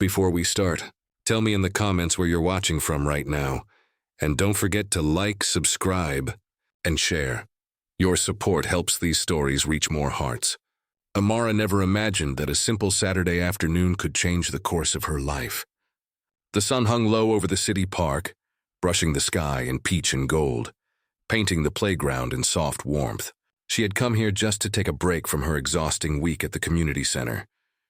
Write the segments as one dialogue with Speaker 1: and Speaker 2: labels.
Speaker 1: Before we start, tell me in the comments where you're watching from right now. And don't forget to like, subscribe, and share. Your support helps these stories reach more hearts. Amara never imagined that a simple Saturday afternoon could change the course of her life. The sun hung low over the city park, brushing the sky in peach and gold, painting the playground in soft warmth. She had come here just to take a break from her exhausting week at the community center,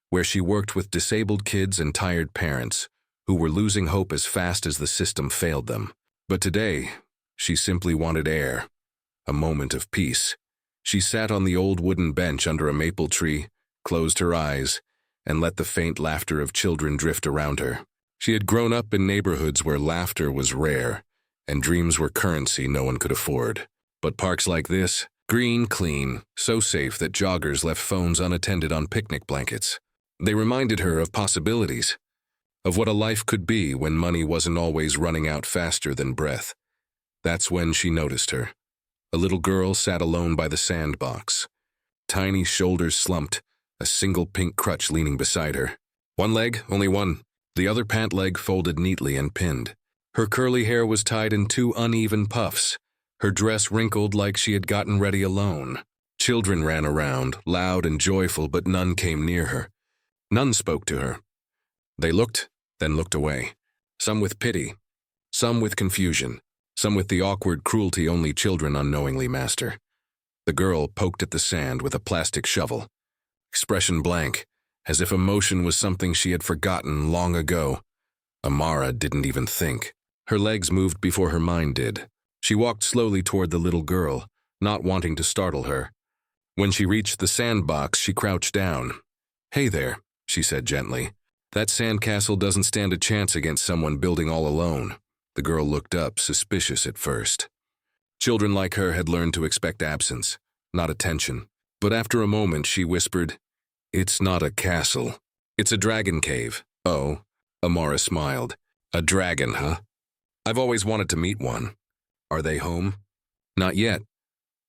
Speaker 1: where she worked with disabled kids and tired parents who were losing hope as fast as the system failed them. But today, she simply wanted air, a moment of peace. She sat on the old wooden bench under a maple tree, closed her eyes, and let the faint laughter of children drift around her. She had grown up in neighborhoods where laughter was rare and dreams were currency no one could afford. But parks like this, green, clean, so safe that joggers left phones unattended on picnic blankets. They reminded her of possibilities, of what a life could be when money wasn't always running out faster than breath. That's when she noticed her. A little girl sat alone by the sandbox, tiny shoulders slumped, a single pink crutch leaning beside her. One leg, only one, the other pant leg folded neatly and pinned. Her curly hair was tied in two uneven puffs, her dress wrinkled like she had gotten ready alone. Children ran around, loud and joyful, but none came near her. None spoke to her. They looked, then looked away. Some with pity, some with confusion, some with the awkward cruelty only children unknowingly master. The girl poked at the sand with a plastic shovel, expression blank, as if emotion was something she had forgotten long ago. Amara didn't even think. Her legs moved before her mind did. She walked slowly toward the little girl, not wanting to startle her. When she reached the sandbox, she crouched down. "Hey there," she said gently. "That sandcastle doesn't stand a chance against someone building all alone." The girl looked up, suspicious at first. Children like her had learned to expect absence, not attention. But after a moment, she whispered, "It's not a castle. It's a dragon cave." "Oh," Amara smiled. "A dragon, huh? I've always wanted to meet one. Are they home?" "Not yet."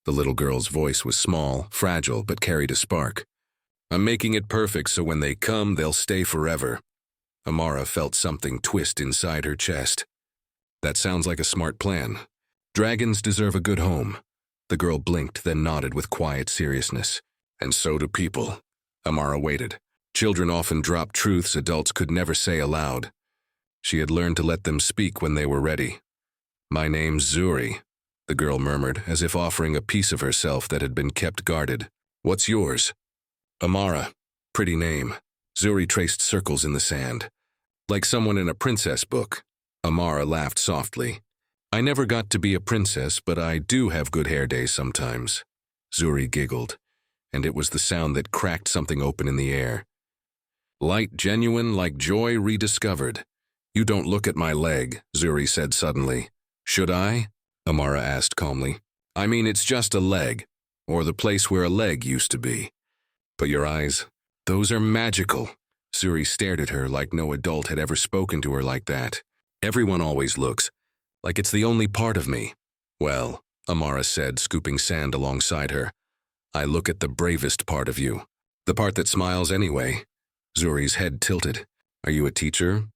Speaker 1: The little girl's voice was small, fragile, but carried a spark. "I'm making it perfect so when they come, they'll stay forever." Amara felt something twist inside her chest. That sounds like a smart plan. Dragons deserve a good home. The girl blinked, then nodded with quiet seriousness. "And so do people." Amara waited. Children often dropped truths adults could never say aloud. She had learned to let them speak when they were ready. "My name's Zuri," the girl murmured, as if offering a piece of herself that had been kept guarded. "What's yours?" "Amara. Pretty name." Zuri traced circles in the sand. "Like someone in a princess book." Amara laughed softly. "I never got to be a princess, but I do have good hair days sometimes." Zuri giggled, and it was the sound that cracked something open in the air. "Light genuine like joy rediscovered." "You don't look at my leg," Zuri said suddenly. "Should I?" Amara asked calmly. "I mean, it's just a leg, or the place where a leg used to be." "But your eyes, those are magical." Zuri stared at her like no adult had ever spoken to her like that. "Everyone always looks like it's the only part of me." "Well," Amara said, scooping sand alongside her, "I look at the bravest part of you. The part that smiles anyway." Zuri's head tilted. "Are you a teacher?"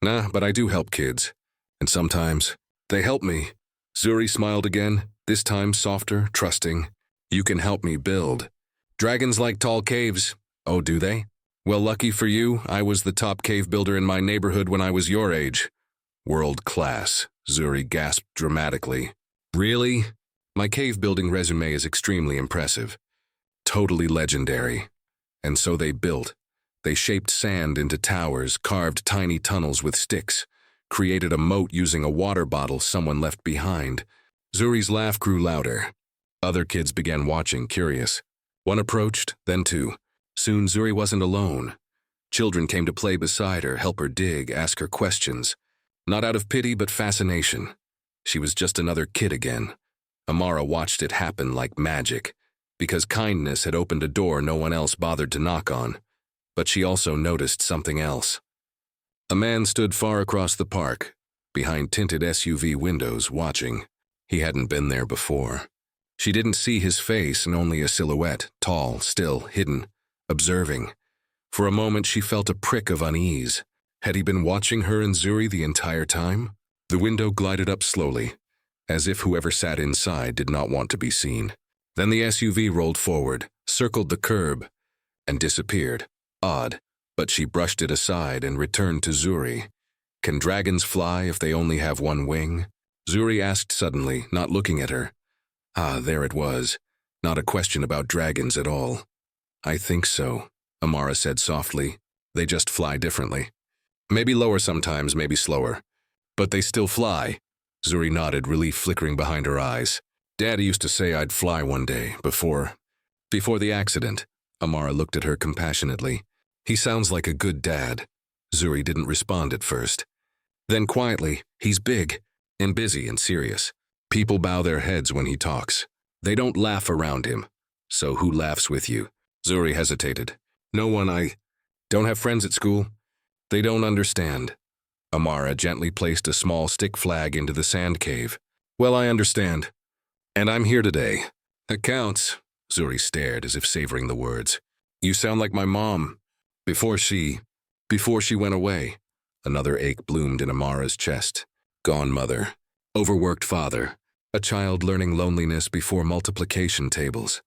Speaker 1: "Nah, but I do help kids. And sometimes they help me." Zuri smiled again, this time softer, trusting. "You can help me build." "Dragons like tall caves." "Oh, do they?" "Well, lucky for you, I was the top cave builder in my neighborhood when I was your age." "World class," Zuri gasped dramatically. "Really?" "My cave building resume is extremely impressive. Totally legendary." And so they built. They shaped sand into towers, carved tiny tunnels with sticks, created a moat using a water bottle someone left behind. Zuri's laugh grew louder. Other kids began watching, curious. One approached, then two. Soon Zuri wasn't alone. Children came to play beside her, help her dig, ask her questions. Not out of pity, but fascination. She was just another kid again. Amara watched it happen like magic, because kindness had opened a door no one else bothered to knock on. But she also noticed something else. A man stood far across the park, behind tinted SUV windows, watching. He hadn't been there before. She didn't see his face and only a silhouette, tall, still, hidden, observing. For a moment she felt a prick of unease. Had he been watching her and Zuri the entire time? The window glided up slowly, as if whoever sat inside did not want to be seen. Then the SUV rolled forward, circled the curb, and disappeared. Odd, but she brushed it aside and returned to Zuri. Can dragons fly if they only have one wing? Zuri asked suddenly, not looking at her. Ah, there it was. Not a question about dragons at all. I think so, Amara said softly. They just fly differently. Maybe lower sometimes, maybe slower. But they still fly. Zuri nodded, relief flickering behind her eyes. Daddy used to say I'd fly one day, before the accident. Amara looked at her compassionately. He sounds like a good dad. Zuri didn't respond at first. Then quietly, he's big, and busy and serious. People bow their heads when he talks. They don't laugh around him. So who laughs with you? Zuri hesitated. No one. I don't have friends at school. They don't understand. Amara gently placed a small stick flag into the sand cave. Well, I understand. And I'm here today. That counts. Zuri stared as if savoring the words. You sound like my mom. Before she went away. Another ache bloomed in Amara's chest. Gone mother. Overworked father. A child learning loneliness before multiplication tables.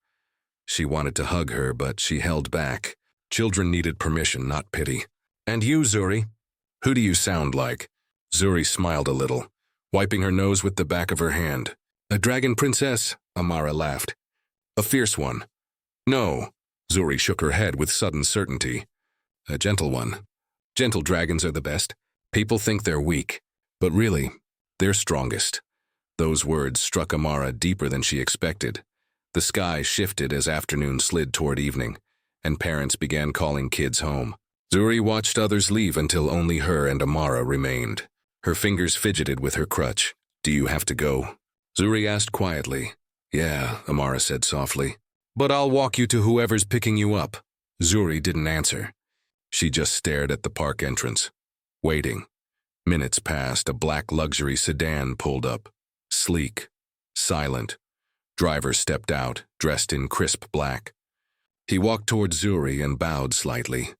Speaker 1: She wanted to hug her, but she held back. Children needed permission, not pity. And you, Zuri? Who do you sound like? Zuri smiled a little, wiping her nose with the back of her hand. A dragon princess, Amara laughed. A fierce one. No, Zuri shook her head with sudden certainty. A gentle one. Gentle dragons are the best. People think they're weak, but really, they're strongest. Those words struck Amara deeper than she expected. The sky shifted as afternoon slid toward evening, and parents began calling kids home. Zuri watched others leave until only her and Amara remained. Her fingers fidgeted with her crutch. Do you have to go? Zuri asked quietly. Yeah, Amara said softly. But I'll walk you to whoever's picking you up. Zuri didn't answer. She just stared at the park entrance, waiting. Minutes passed, a black luxury sedan pulled up. Sleek, silent. Driver stepped out, dressed in crisp black. He walked toward Zuri and bowed slightly.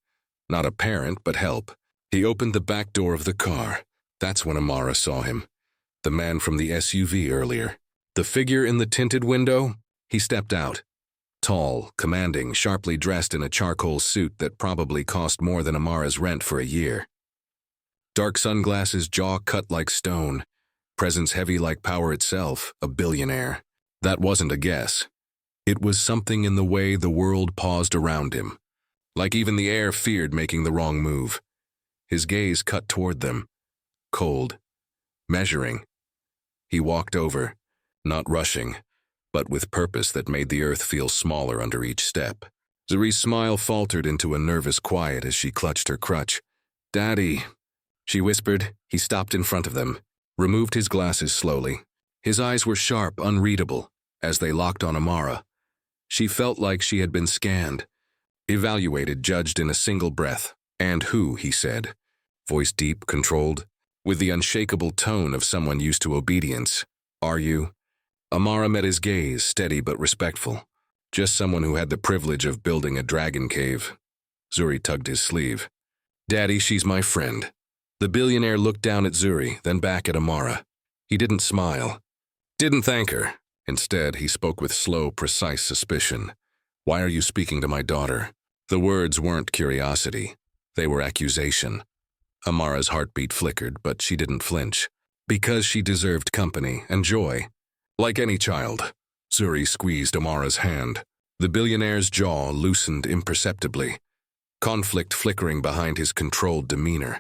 Speaker 1: Not a parent, but help. He opened the back door of the car. That's when Amara saw him. The man from the SUV earlier. The figure in the tinted window? He stepped out. Tall, commanding, sharply dressed in a charcoal suit that probably cost more than Amara's rent for a year. Dark sunglasses, jaw cut like stone. Presence heavy like power itself, a billionaire. That wasn't a guess. It was something in the way the world paused around him. Like even the air feared making the wrong move. His gaze cut toward them. Cold. Measuring. He walked over, not rushing, but with purpose that made the earth feel smaller under each step. Zuri's smile faltered into a nervous quiet as she clutched her crutch. Daddy, she whispered. He stopped in front of them, removed his glasses slowly. His eyes were sharp, unreadable, as they locked on Amara. She felt like she had been scanned, evaluated, judged in a single breath. And who, he said, voice deep, controlled, with the unshakable tone of someone used to obedience. Are you? Amara met his gaze, steady but respectful. Just someone who had the privilege of building a dragon cave. Zuri tugged his sleeve. Daddy, she's my friend. The billionaire looked down at Zuri, then back at Amara. He didn't smile. Didn't thank her. Instead, he spoke with slow, precise suspicion. Why are you speaking to my daughter? The words weren't curiosity. They were accusation. Amara's heartbeat flickered, but she didn't flinch. Because she deserved company and joy. Like any child. Zuri squeezed Amara's hand. The billionaire's jaw loosened imperceptibly. Conflict flickering behind his controlled demeanor.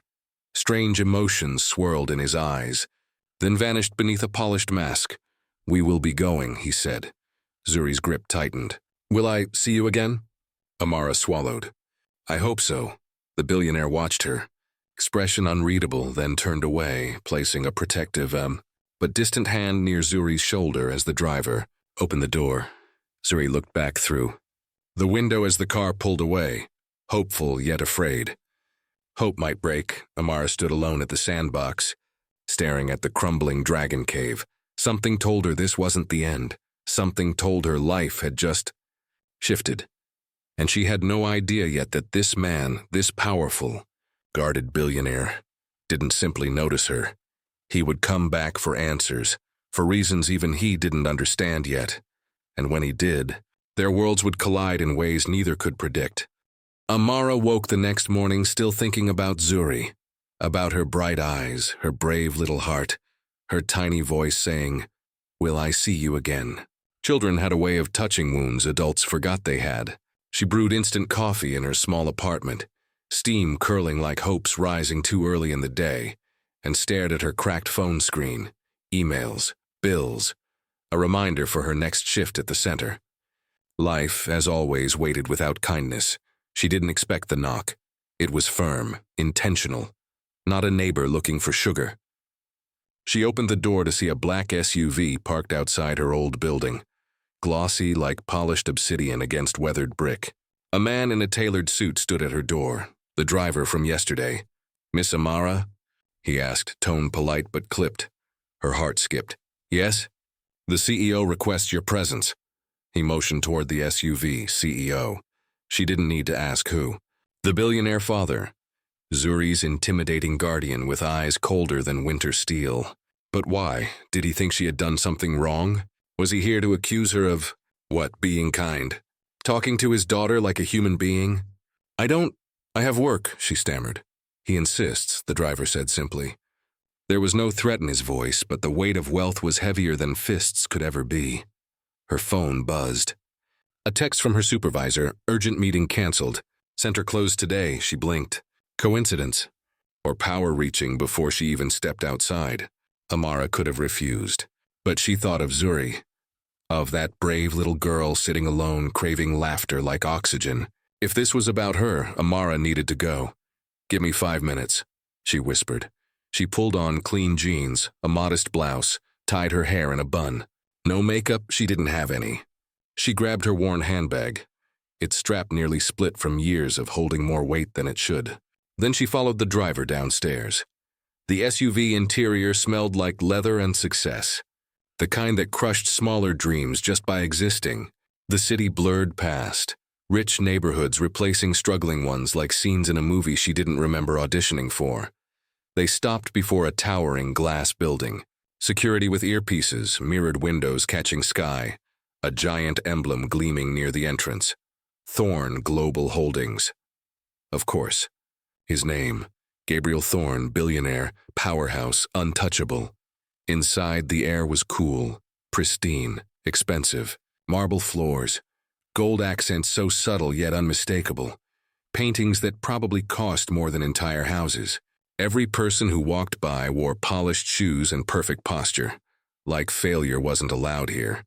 Speaker 1: Strange emotions swirled in his eyes, then vanished beneath a polished mask. We will be going, he said. Zuri's grip tightened. Will I see you again? Amara swallowed. I hope so. The billionaire watched her. Expression unreadable, then turned away, placing a protective, but distant hand near Zuri's shoulder as the driver opened the door. Zuri looked back through the window as the car pulled away, hopeful yet afraid. Hope might break. Amara stood alone at the sandbox, staring at the crumbling dragon cave. Something told her this wasn't the end. Something told her life had just shifted. And she had no idea yet that this man, this powerful, Guarded billionaire. Didn't simply notice her. He would come back for answers, for reasons even he didn't understand yet. And when he did, their worlds would collide in ways neither could predict. Amara woke the next morning still thinking about Zuri, about her bright eyes, her brave little heart, her tiny voice saying, "Will I see you again?" Children had a way of touching wounds adults forgot they had. She brewed instant coffee in her small apartment, steam curling like hopes rising too early in the day, and stared at her cracked phone screen, emails, bills, a reminder for her next shift at the center. Life, as always, waited without kindness. She didn't expect the knock. It was firm, intentional, not a neighbor looking for sugar. She opened the door to see a black SUV parked outside her old building, glossy like polished obsidian against weathered brick. A man in a tailored suit stood at her door, the driver from yesterday. "Miss Amara?" he asked, tone polite but clipped. Her heart skipped. "Yes?" "The CEO requests your presence." He motioned toward the SUV, CEO. She didn't need to ask who. The billionaire father. Zuri's intimidating guardian with eyes colder than winter steel. But why? Did he think she had done something wrong? Was he here to accuse her of, what, being kind? Talking to his daughter like a human being? I have work," she stammered. "He insists," the driver said simply. There was no threat in his voice, but the weight of wealth was heavier than fists could ever be. Her phone buzzed. A text from her supervisor, urgent meeting canceled. Center closed today, she blinked. Coincidence? Or power reaching before she even stepped outside? Amara could have refused. But she thought of Zuri, of that brave little girl sitting alone, craving laughter like oxygen. If this was about her, Amara needed to go. "Give me 5 minutes," she whispered. She pulled on clean jeans, a modest blouse, tied her hair in a bun. No makeup, she didn't have any. She grabbed her worn handbag. Its strap nearly split from years of holding more weight than it should. Then she followed the driver downstairs. The SUV interior smelled like leather and success, the kind that crushed smaller dreams just by existing. The city blurred past, rich neighborhoods replacing struggling ones like scenes in a movie she didn't remember auditioning for. They stopped before a towering glass building, security with earpieces, mirrored windows catching sky, a giant emblem gleaming near the entrance. Thorne Global Holdings. Of course. His name, Gabriel Thorne, billionaire, powerhouse, untouchable. Inside, the air was cool, pristine, expensive. Marble floors, gold accents so subtle yet unmistakable. Paintings that probably cost more than entire houses. Every person who walked by wore polished shoes and perfect posture. Like failure wasn't allowed here.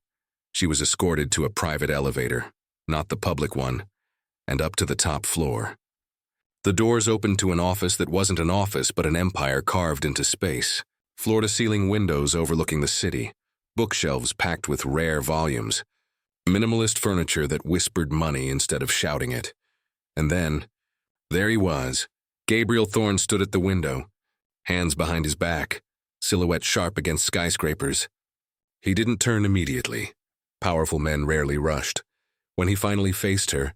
Speaker 1: She was escorted to a private elevator, not the public one, and up to the top floor. The doors opened to an office that wasn't an office but an empire carved into space. Floor-to-ceiling windows overlooking the city. Bookshelves packed with rare volumes. Minimalist furniture that whispered money instead of shouting it. And then, there he was. Gabriel Thorne stood at the window, hands behind his back, silhouette sharp against skyscrapers. He didn't turn immediately. Powerful men rarely rushed. When he finally faced her,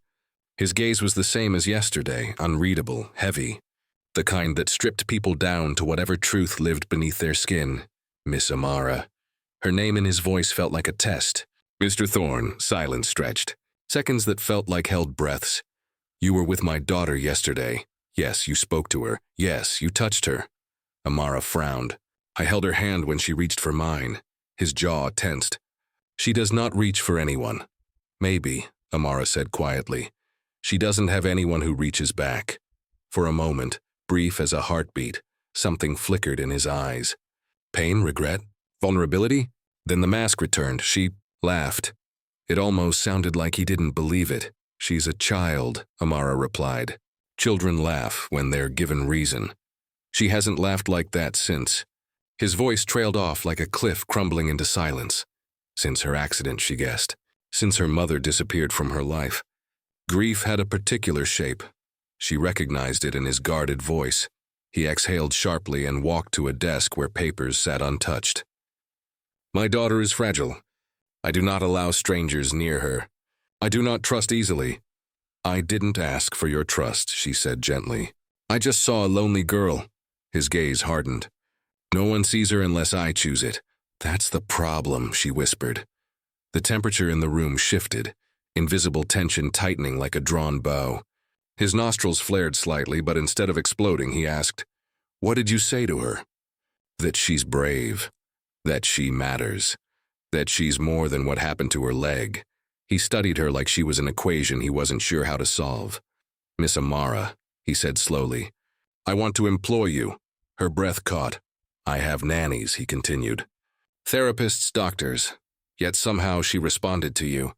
Speaker 1: his gaze was the same as yesterday, unreadable, heavy, the kind that stripped people down to whatever truth lived beneath their skin. Miss Amara. Her name in his voice felt like a test. "Mr. Thorne," silence stretched. Seconds that felt like held breaths. "You were with my daughter yesterday. Yes, you spoke to her. Yes, you touched her." Amara frowned. "I held her hand when she reached for mine." His jaw tensed. "She does not reach for anyone." "Maybe," Amara said quietly. "She doesn't have anyone who reaches back." For a moment, brief as a heartbeat, something flickered in his eyes. Pain, regret, vulnerability? Then the mask returned. She laughed. It almost sounded like he didn't believe it. "She's a child," Amara replied. Children laugh when they're given reason. She hasn't laughed like that since. His voice trailed off like a cliff crumbling into silence. Since her accident, she guessed. Since her mother disappeared from her life. Grief had a particular shape. She recognized it in his guarded voice. He exhaled sharply and walked to a desk where papers sat untouched. "My daughter is fragile. I do not allow strangers near her. I do not trust easily." "I didn't ask for your trust," she said gently. I just saw a lonely girl. His gaze hardened. No one sees her unless I choose it. That's the problem, she whispered. The temperature in the room shifted, invisible tension tightening like a drawn bow. His nostrils flared slightly, but instead of exploding, he asked, "What did you say to her?" "That she's brave. That she matters. That she's more than what happened to her leg." He studied her like she was an equation he wasn't sure how to solve. "Miss Amara," he said slowly, "I want to employ you." Her breath caught. "I have nannies," he continued. "Therapists, doctors. Yet somehow she responded to you.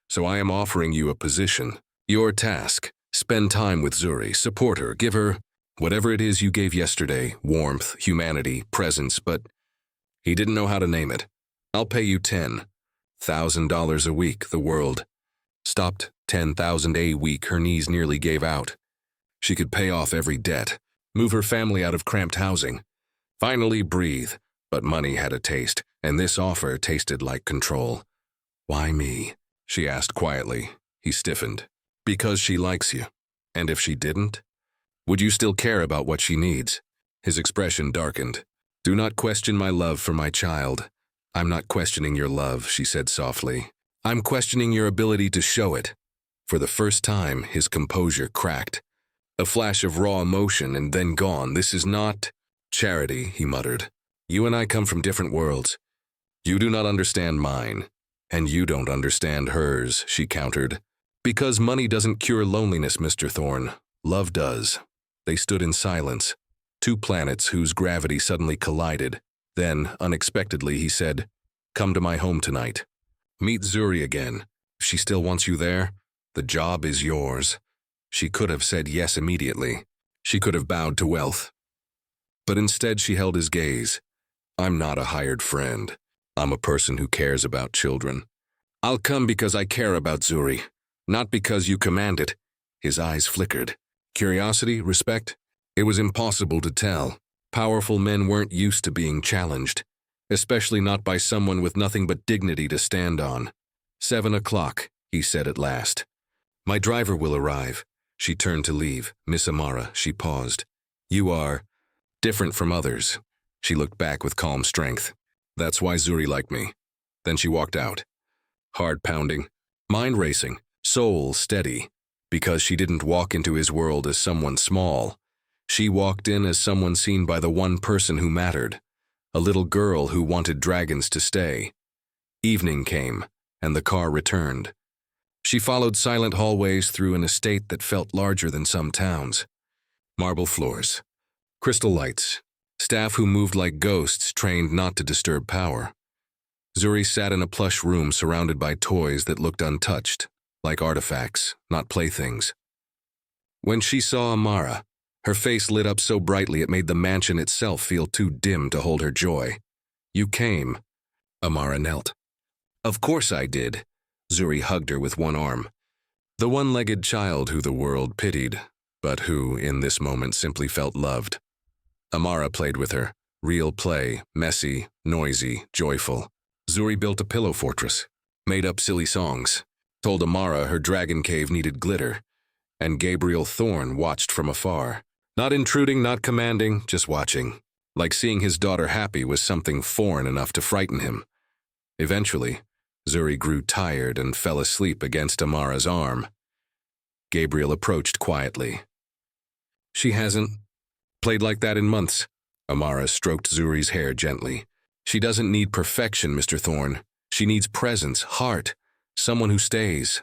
Speaker 1: So I am offering you a position. Your task, spend time with Zuri, support her, give her whatever it is you gave yesterday, warmth, humanity, presence, but he didn't know how to name it. I'll pay you $10,000 a week, the world. Stopped. 10,000 a week, her knees nearly gave out. She could pay off every debt, move her family out of cramped housing, finally breathe, but money had a taste, and this offer tasted like control. "Why me?" she asked quietly. He stiffened. "Because she likes you. And if she didn't? Would you still care about what she needs?" His expression darkened. "Do not question my love for my child." "I'm not questioning your love," she said softly. "I'm questioning your ability to show it." For the first time, his composure cracked. A flash of raw emotion and then gone. "This is not charity," he muttered. "You and I come from different worlds. You do not understand mine, and you don't understand hers," she countered. "Because money doesn't cure loneliness, Mr. Thorne. Love does." They stood in silence, two planets whose gravity suddenly collided. Then, unexpectedly, he said, "Come to my home tonight. Meet Zuri again. If she still wants you there, the job is yours." She could have said yes immediately. She could have bowed to wealth. But instead she held his gaze. "I'm not a hired friend. I'm a person who cares about children. I'll come because I care about Zuri, not because you command it." His eyes flickered. Curiosity, respect? It was impossible to tell. Powerful men weren't used to being challenged, especially not by someone with nothing but dignity to stand on. 7 o'clock, he said at last. "My driver will arrive." She turned to leave. "Miss Amara," she paused. "You are different from others." She looked back with calm strength. "That's why Zuri liked me." Then she walked out. Heart pounding, mind racing, soul steady. Because she didn't walk into his world as someone small. She walked in as someone seen by the one person who mattered. A little girl who wanted dragons to stay. Evening came, and the car returned. She followed silent hallways through an estate that felt larger than some towns. Marble floors, crystal lights, staff who moved like ghosts trained not to disturb power. Zuri sat in a plush room surrounded by toys that looked untouched, like artifacts, not playthings. When she saw Amara, her face lit up so brightly it made the mansion itself feel too dim to hold her joy. "You came." Amara knelt. "Of course I did." Zuri hugged her with one arm. The one-legged child who the world pitied, but who, in this moment, simply felt loved. Amara played with her. Real play, messy, noisy, joyful. Zuri built a pillow fortress, made up silly songs, told Amara her dragon cave needed glitter, and Gabriel Thorne watched from afar. Not intruding, not commanding, just watching. Like seeing his daughter happy was something foreign enough to frighten him. Eventually, Zuri grew tired and fell asleep against Amara's arm. Gabriel approached quietly. "She hasn't played like that in months." Amara stroked Zuri's hair gently. "She doesn't need perfection, Mr. Thorne. She needs presence, heart, someone who stays."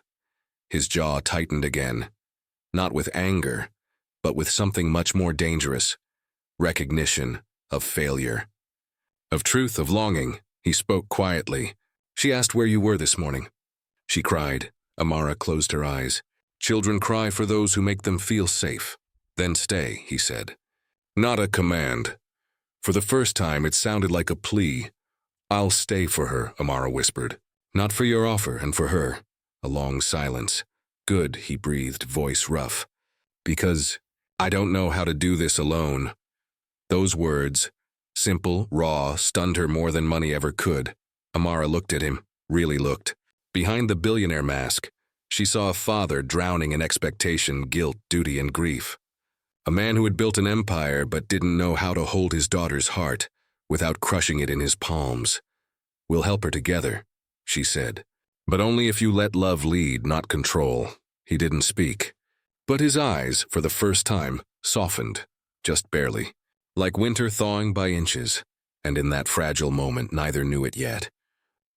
Speaker 1: His jaw tightened again, not with anger, but with something much more dangerous. Recognition of failure. Of truth, of longing, he spoke quietly. "She asked where you were this morning." She cried. Amara closed her eyes. "Children cry for those who make them feel safe. Then stay," he said. Not a command. For the first time, it sounded like a plea. "I'll stay for her," Amara whispered. "Not for your offer, and for her." A long silence. "Good," he breathed, voice rough. "Because I don't know how to do this alone." Those words, simple, raw, stunned her more than money ever could. Amara looked at him, really looked. Behind the billionaire mask, she saw a father drowning in expectation, guilt, duty, and grief. A man who had built an empire but didn't know how to hold his daughter's heart without crushing it in his palms. "We'll help her together," she said. "But only if you let love lead, not control." He didn't speak. But his eyes, for the first time, softened, just barely, like winter thawing by inches, and in that fragile moment neither knew it yet.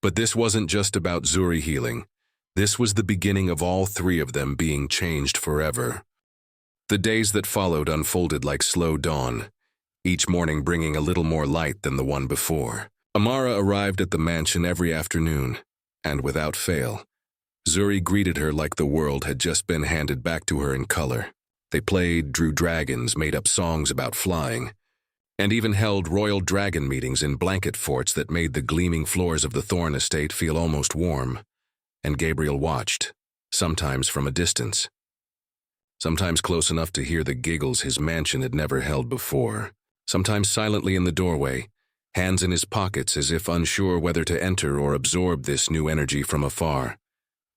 Speaker 1: But this wasn't just about Zuri healing. This was the beginning of all three of them being changed forever. The days that followed unfolded like slow dawn, each morning bringing a little more light than the one before. Amara arrived at the mansion every afternoon, and without fail, Zuri greeted her like the world had just been handed back to her in color. They played, drew dragons, made up songs about flying, and even held royal dragon meetings in blanket forts that made the gleaming floors of the Thorn estate feel almost warm. And Gabriel watched, sometimes from a distance, sometimes close enough to hear the giggles his mansion had never held before, sometimes silently in the doorway, hands in his pockets as if unsure whether to enter or absorb this new energy from afar.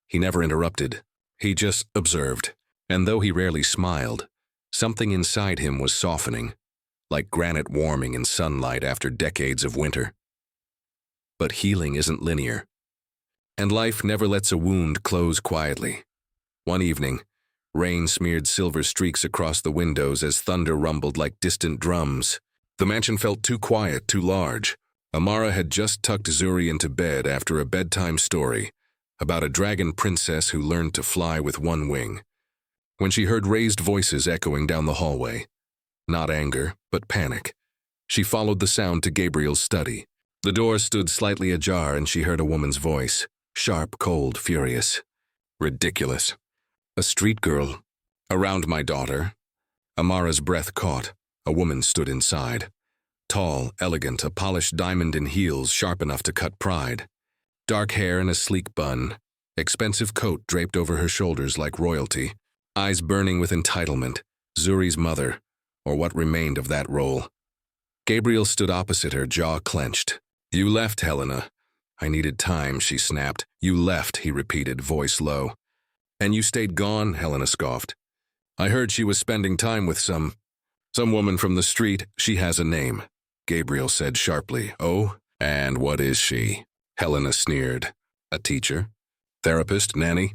Speaker 1: He never interrupted. He just observed, and though he rarely smiled, something inside him was softening, like granite warming in sunlight after decades of winter. But healing isn't linear, and life never lets a wound close quietly. One evening, rain smeared silver streaks across the windows as thunder rumbled like distant drums. The mansion felt too quiet, too large. Amara had just tucked Zuri into bed after a bedtime story about a dragon princess who learned to fly with one wing, when she heard raised voices echoing down the hallway. Not anger, but panic. She followed the sound to Gabriel's study. The door stood slightly ajar and she heard a woman's voice, sharp, cold, furious. "Ridiculous. A street girl. Around my daughter." Amara's breath caught. A woman stood inside. Tall, elegant, a polished diamond in heels sharp enough to cut pride. Dark hair in a sleek bun, expensive coat draped over her shoulders like royalty, eyes burning with entitlement, Zuri's mother, or what remained of that role. Gabriel stood opposite her, jaw clenched. "You left, Helena." "I needed time," she snapped. "You left," he repeated, voice low. "And you stayed gone," Helena scoffed. "I heard she was spending time with some woman from the street. She has a name," Gabriel said sharply. "Oh, and what is she?" Helena sneered. "A teacher? Therapist? Nanny?"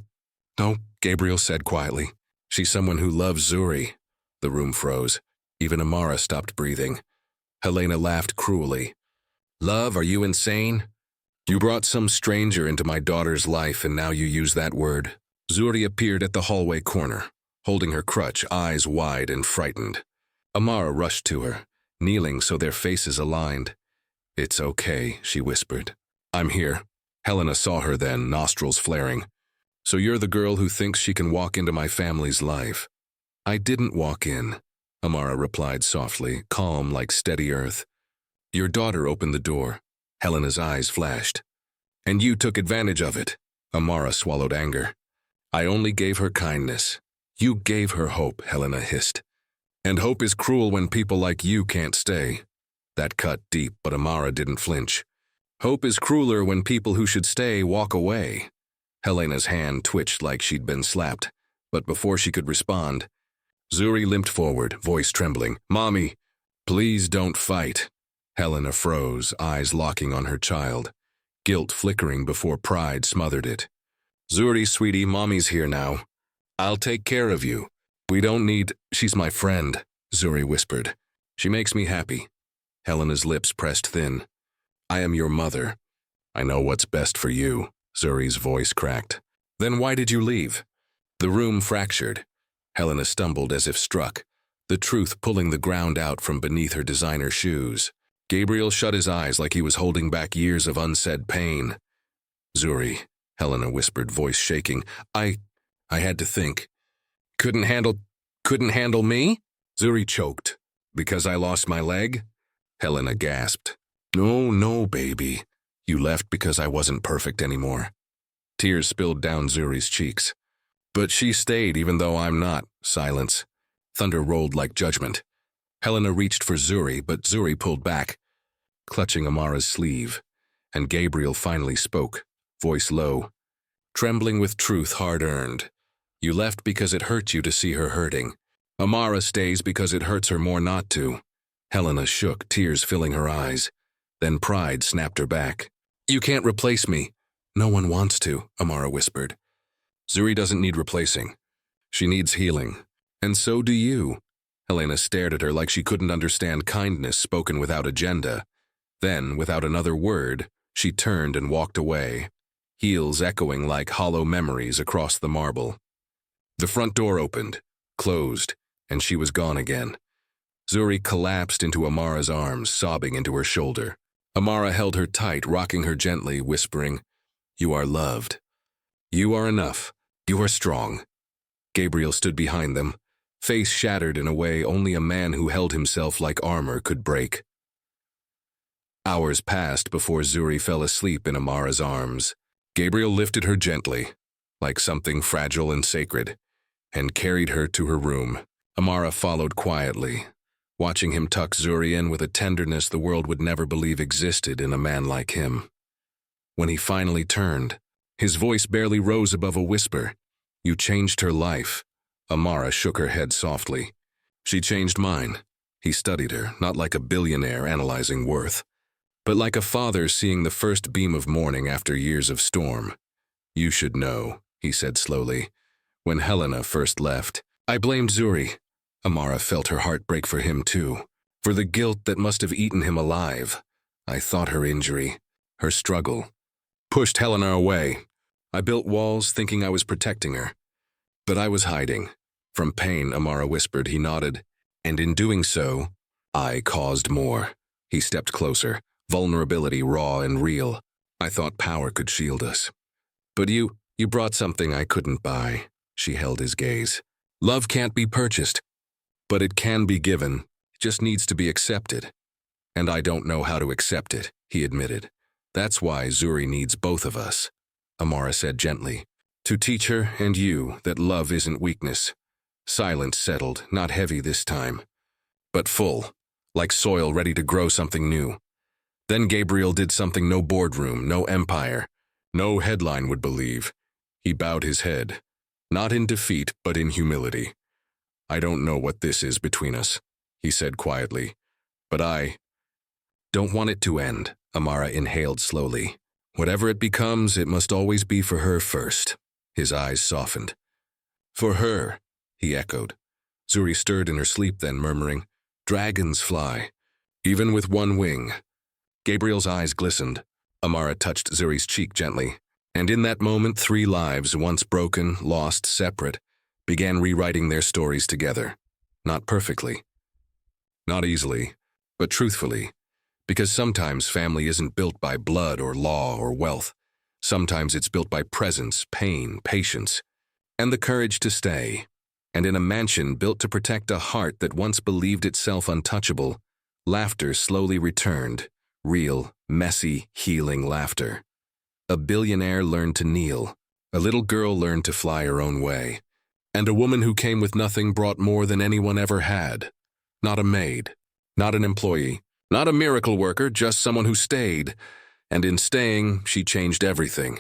Speaker 1: "No," Gabriel said quietly. "She's someone who loves Zuri." The room froze. Even Amara stopped breathing. Helena laughed cruelly. "Love, are you insane? You brought some stranger into my daughter's life and now you use that word." Zuri appeared at the hallway corner, holding her crutch, eyes wide and frightened. Amara rushed to her, kneeling so their faces aligned. "It's okay," she whispered. "I'm here." Helena saw her then, nostrils flaring. "So you're the girl who thinks she can walk into my family's life." "I didn't walk in," Amara replied softly, calm like steady earth. "Your daughter opened the door." Helena's eyes flashed. "And you took advantage of it." Amara swallowed anger. "I only gave her kindness." "You gave her hope," Helena hissed. "And hope is cruel when people like you can't stay." That cut deep, but Amara didn't flinch. "Hope is crueler when people who should stay walk away." Helena's hand twitched like she'd been slapped, but before she could respond, Zuri limped forward, voice trembling. "Mommy, please don't fight." Helena froze, eyes locking on her child, guilt flickering before pride smothered it. "Zuri, sweetie, Mommy's here now. I'll take care of you. We don't need—" "She's my friend," Zuri whispered. "She makes me happy." Helena's lips pressed thin. "I am your mother. I know what's best for you." Zuri's voice cracked. "Then why did you leave?" The room fractured. Helena stumbled as if struck, the truth pulling the ground out from beneath her designer shoes. Gabriel shut his eyes like he was holding back years of unsaid pain. "Zuri," Helena whispered, voice shaking. I had to think." Couldn't handle me?" Zuri choked. "Because I lost my leg?" Helena gasped. No, baby. You left because I wasn't perfect anymore." Tears spilled down Zuri's cheeks. "But she stayed even though I'm not." Silence. Thunder rolled like judgment. Helena reached for Zuri, but Zuri pulled back, clutching Amara's sleeve, and Gabriel finally spoke, voice low, trembling with truth hard-earned. "You left because it hurt you to see her hurting. Amara stays because it hurts her more not to. Helena shook, tears filling her eyes. Then pride snapped her back. You can't replace me. No one wants to, Amara whispered. Zuri doesn't need replacing. She needs healing. And so do you. Helena stared at her like she couldn't understand kindness spoken without agenda. Then, without another word, she turned and walked away, heels echoing like hollow memories across the marble. The front door opened, closed, and she was gone again. Zuri collapsed into Amara's arms, sobbing into her shoulder. Amara held her tight, rocking her gently, whispering, You are loved. You are enough. You are strong. Gabriel stood behind them, face shattered in a way only a man who held himself like armor could break. Hours passed before Zuri fell asleep in Amara's arms. Gabriel lifted her gently, like something fragile and sacred, and carried her to her room. Amara followed quietly, watching him tuck Zuri in with a tenderness the world would never believe existed in a man like him. When he finally turned, his voice barely rose above a whisper. You changed her life. Amara shook her head softly. She changed mine. He studied her, not like a billionaire analyzing worth, but like a father seeing the first beam of morning after years of storm. You should know, he said slowly. When Helena first left, I blamed Zuri. Amara felt her heart break for him too, for the guilt that must have eaten him alive. I thought her injury, her struggle, pushed Helena away. I built walls thinking I was protecting her. But I was hiding. From pain, Amara whispered. He nodded. And in doing so, I caused more. He stepped closer, vulnerability raw and real. I thought power could shield us. But you brought something I couldn't buy. She held his gaze. Love can't be purchased, but it can be given. It just needs to be accepted. And I don't know how to accept it, he admitted. That's why Zuri needs both of us, Amara said gently. To teach her and you that love isn't weakness. Silence settled, not heavy this time, but full, like soil ready to grow something new. Then Gabriel did something no boardroom, no empire, no headline would believe. He bowed his head, not in defeat, but in humility. I don't know what this is between us, he said quietly, but I don't want it to end. Amara inhaled slowly. Whatever it becomes, it must always be for her first. His eyes softened. For her, he echoed. Zuri stirred in her sleep then, murmuring, Dragons fly, even with one wing. Gabriel's eyes glistened. Amara touched Zuri's cheek gently, and in that moment 3 lives, once broken, lost, separate, began rewriting their stories together. Not perfectly, not easily, but truthfully, because sometimes family isn't built by blood or law or wealth. Sometimes it's built by presence, pain, patience, and the courage to stay. And in a mansion built to protect a heart that once believed itself untouchable, laughter slowly returned, real, messy, healing laughter. A billionaire learned to kneel, a little girl learned to fly her own way, and a woman who came with nothing brought more than anyone ever had. Not a maid, not an employee, not a miracle worker, just someone who stayed. And in staying, she changed everything.